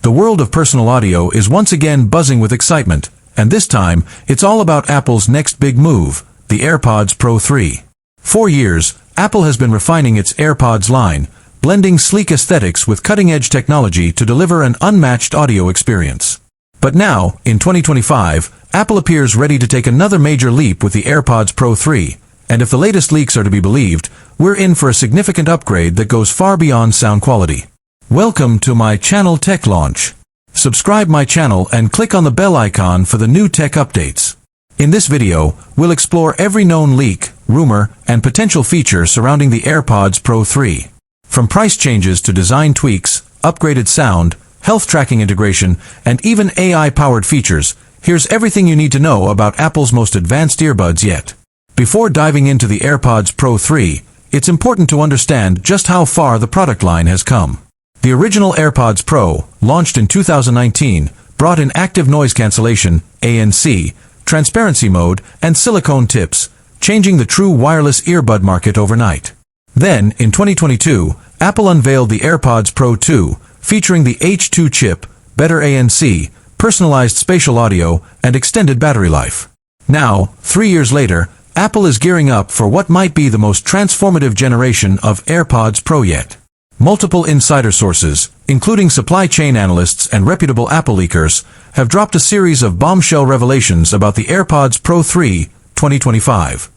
The world of personal audio is once again buzzing with excitement, and this time, it's all about Apple's next big move, the AirPods Pro 3. For years, Apple has been refining its AirPods line, blending sleek aesthetics with cutting-edge technology to deliver an unmatched audio experience. But now, in 2025, Apple appears ready to take another major leap with the AirPods Pro 3, and if the latest leaks are to be believed, we're in for a significant upgrade that goes far beyond sound quality. Welcome to my channel Tech Launch. Subscribe my channel and click on the bell icon for the new tech updates. In this video, we'll explore every known leak, rumor, and potential feature surrounding the AirPods Pro 3. From price changes to design tweaks, upgraded sound, health tracking integration, and even AI-powered features, here's everything you need to know about Apple's most advanced earbuds yet. Before diving into the AirPods Pro 3, it's important to understand just how far the product line has come. The original AirPods Pro, launched in 2019, brought in active noise cancellation, ANC, transparency mode, and silicone tips, changing the true wireless earbud market overnight. Then, in 2022, Apple unveiled the AirPods Pro 2, featuring the H2 chip, better ANC, personalized spatial audio, and extended battery life. Now, 3 years later, Apple is gearing up for what might be the most transformative generation of AirPods Pro yet. Multiple insider sources, including supply chain analysts and reputable Apple leakers, have dropped a series of bombshell revelations about the AirPods Pro 3, 2025.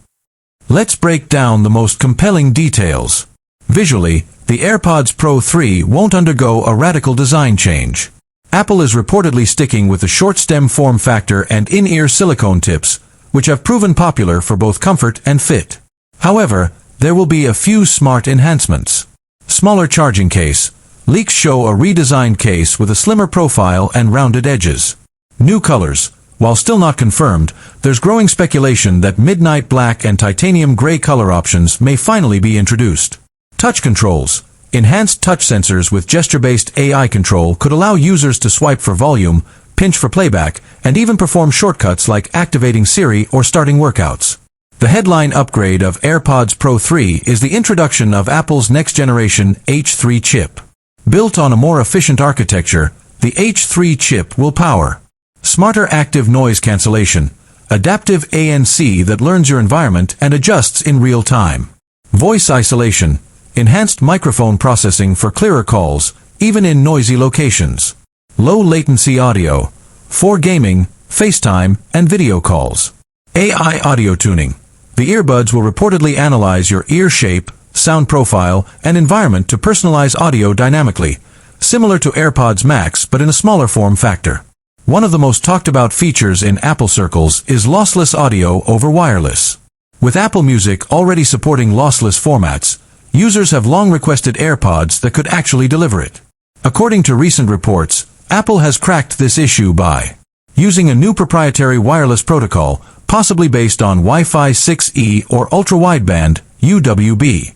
Let's break down the most compelling details. Visually, the AirPods Pro 3 won't undergo a radical design change. Apple is reportedly sticking with the short stem form factor and in-ear silicone tips, which have proven popular for both comfort and fit. However, there will be a few smart enhancements. Smaller charging case. Leaks show a redesigned case with a slimmer profile and rounded edges. New colors. While still not confirmed, there's growing speculation that midnight black and titanium gray color options may finally be introduced. Touch controls. Enhanced touch sensors with gesture-based AI control could allow users to swipe for volume, pinch for playback, and even perform shortcuts like activating Siri or starting workouts. The headline upgrade of AirPods Pro 3 is the introduction of Apple's next-generation H3 chip. Built on a more efficient architecture, the H3 chip will power smarter active noise cancellation, adaptive ANC that learns your environment and adjusts in real time, voice isolation, enhanced microphone processing for clearer calls, even in noisy locations, low latency audio, for gaming, FaceTime, and video calls, AI audio tuning. The earbuds will reportedly analyze your ear shape, sound profile, and environment to personalize audio dynamically, similar to AirPods Max but in a smaller form factor. One of the most talked about features in Apple circles is lossless audio over wireless. With Apple Music already supporting lossless formats, users have long requested AirPods that could actually deliver it. According to recent reports, Apple has cracked this issue by using a new proprietary wireless protocol, possibly based on Wi-Fi 6E or ultra-wideband, UWB.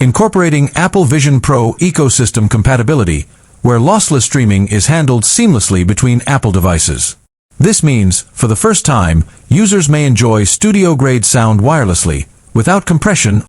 Incorporating Apple Vision Pro ecosystem compatibility, where lossless streaming is handled seamlessly between Apple devices. This means, for the first time, users may enjoy studio-grade sound wirelessly, without compression